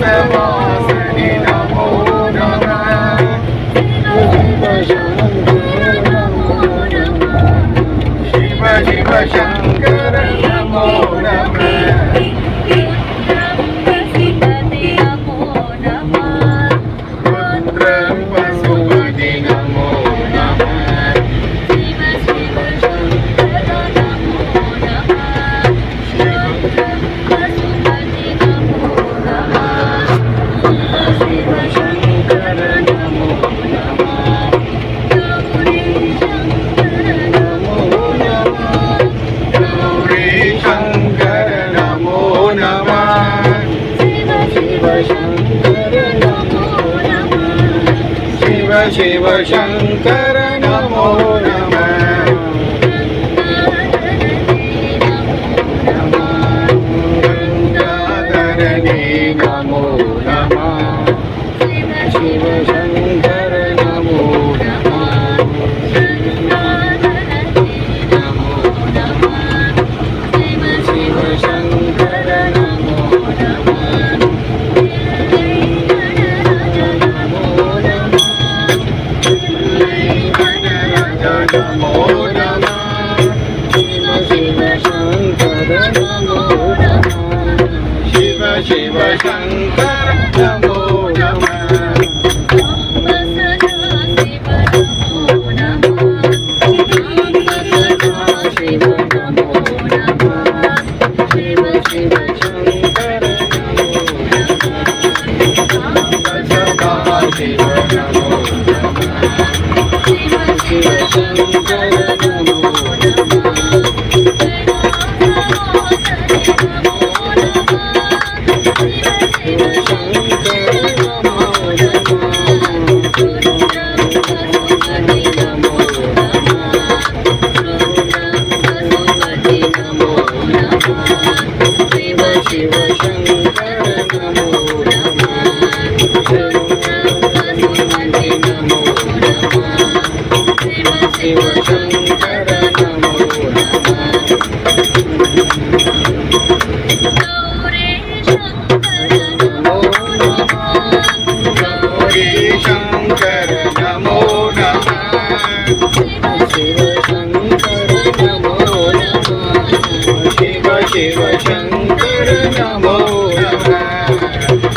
वनवासिनि नमो नमः शिव शिव शंकर नमो नमः रुद्रं वसुपति नमो नमः शिव शंकर नमो नमः गंगाधरने नमो नमः शिव शंकर नमो नमः शिव शंकर नमो नमो नमः शिव शंकर नमो नमः शिव शिव शंकर नमो